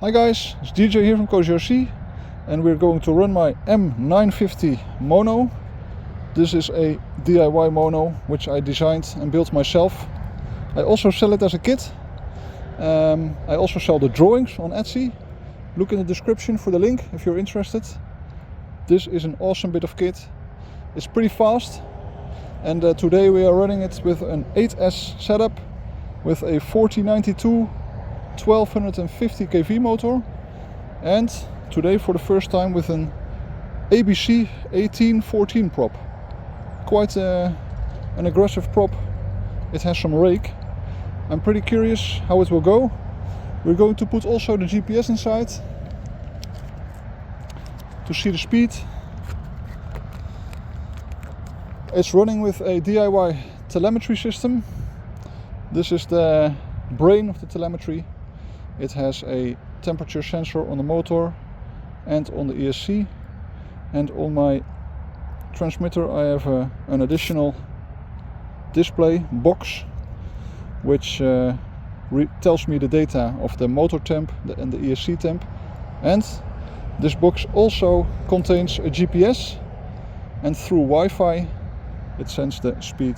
Hi guys, it's DJ here from CozyRC and we're going to run my M950 mono. This is a DIY mono which I designed and built myself. I also sell it as a kit. I also sell the drawings on Etsy. Look in the description for the link if you're interested. This is an awesome bit of kit. It's pretty fast and today we are running it with an 8S setup with a 4092 1250 kV motor, and today for the first time with an ABC 1814 prop. Quite an aggressive prop. It has some rake. I'm pretty curious how it will go. We're going to put also the GPS inside to see the speed. It's running with a DIY telemetry system. This is the brain of the telemetry. It has a temperature sensor on the motor and on the ESC, and on my transmitter I have an additional display box which tells me the data of the motor temp and the ESC temp, and this box also contains a GPS, and through Wi-Fi it sends the speed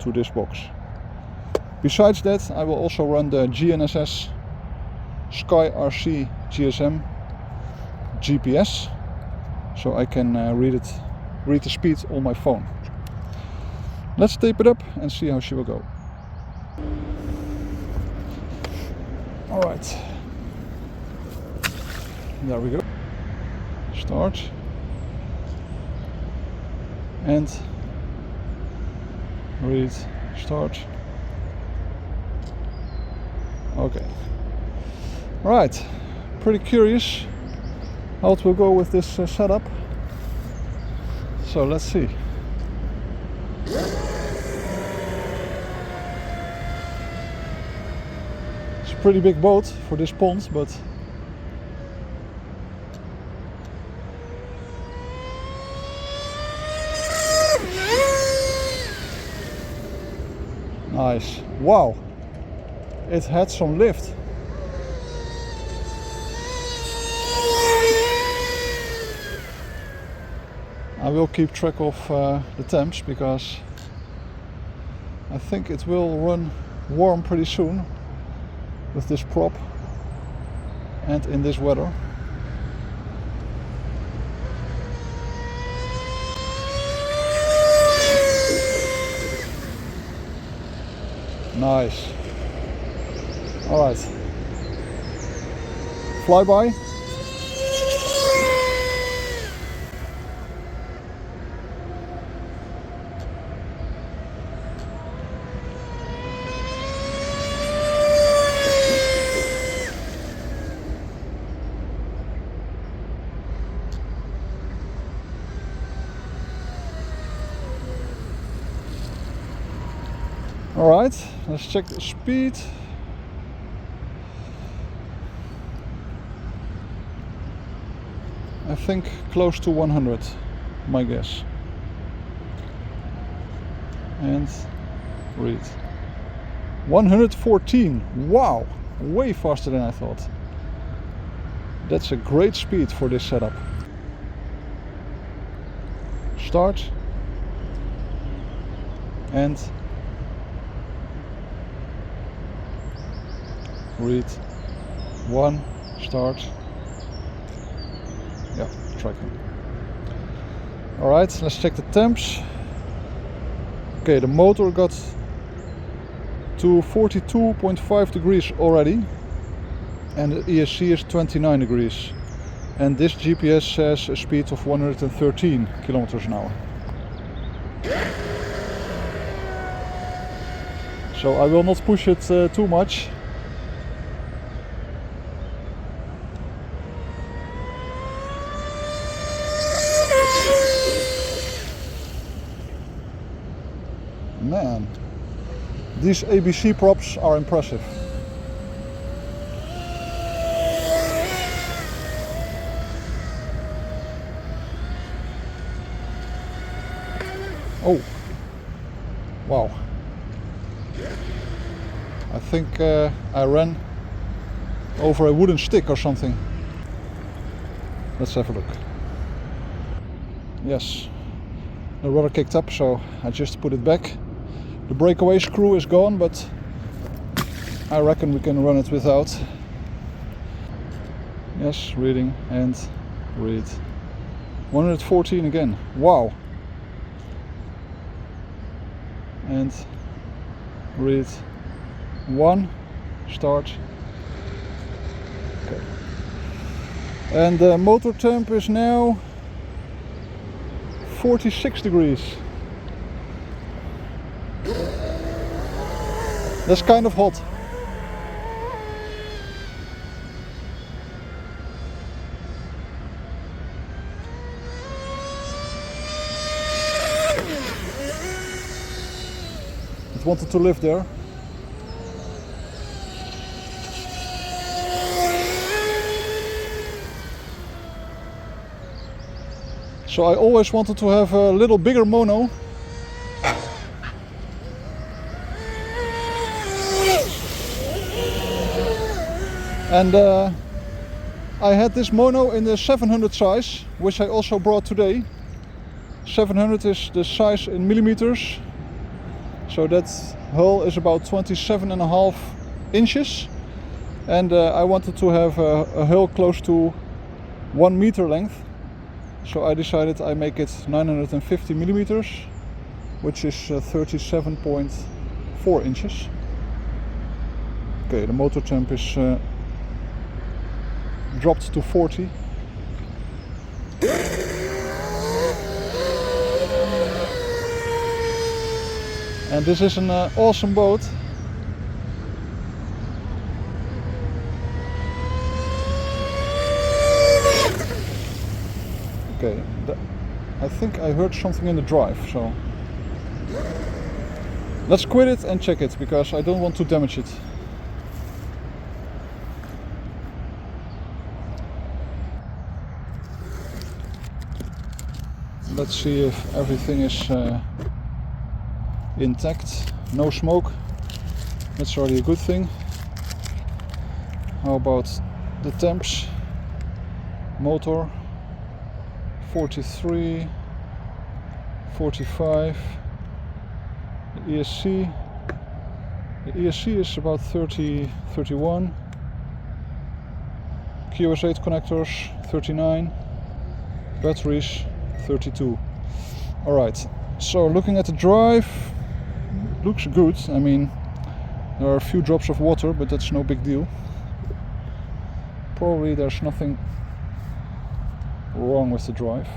to this box. Besides that, I will also run the GNSS RC GSM GPS, so I can read the speed on my phone. Let's tape it up and see how she will go. All right, there we go. Start and read. Start. Okay. Right, pretty curious how it will go with this setup. So let's see. It's a pretty big boat for this pond, but nice. Wow, it had some lift. I will keep track of the temps because I think it will run warm pretty soon with this prop and in this weather. Nice. All right. Flyby. All right, let's check the speed. I think close to 100, my guess. And read. 114, wow, way faster than I thought. That's a great speed for this setup. Start. And read. 1, start. Yeah, tracking. All right, let's check the temps. Okay, the motor got to 42.5 degrees already, and the ESC is 29 degrees. And this GPS says a speed of 113 kilometers an hour. So I will not push it too much. Man, these ABC props are impressive. Oh, wow. I think I ran over a wooden stick or something. Let's have a look. Yes, the rudder kicked up, so I just put it back. The breakaway screw is gone, but I reckon we can run it without. Yes, reading and read. 114 again. Wow. And read 1. Start. Okay. And the motor temp is now 46 degrees. That's kind of hot. It wanted to live there. So I always wanted to have a little bigger mono. And I had this mono in the 700 size, which I also brought today. 700 is the size in millimeters. So that hull is about 27.5 inches. And I wanted to have a hull close to 1 meter length. So I decided I make it 950 millimeters, which is 37.4 inches. Okay, the motor temp is dropped to 40. And this is an awesome boat. Okay, I think I heard something in the drive, so let's quit it and check it, because I don't want to damage it. Let's see if everything is intact. No smoke. That's already a good thing. How about the temps? Motor 43, 45. The ESC. The ESC is about 30, 31. QS8 connectors 39. Batteries 32. Alright, so looking at the drive, looks good. I mean, there are a few drops of water, but that's no big deal. Probably there's nothing wrong with the drive.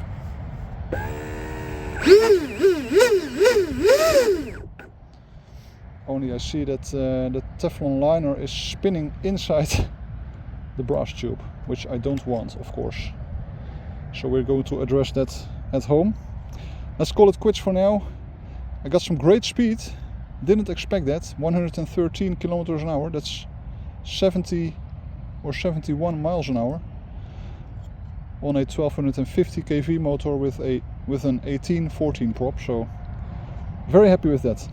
Only I see that the Teflon liner is spinning inside the brass tube, which I don't want, of course. So we're going to address that at home. Let's call it quits for now. I got some great speed. Didn't expect that. 113 kilometers an hour. That's 70 or 71 miles an hour on a 1250 kV motor with an 1814 prop. So very happy with that.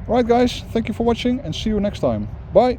Alright guys, thank you for watching and see you next time. Bye.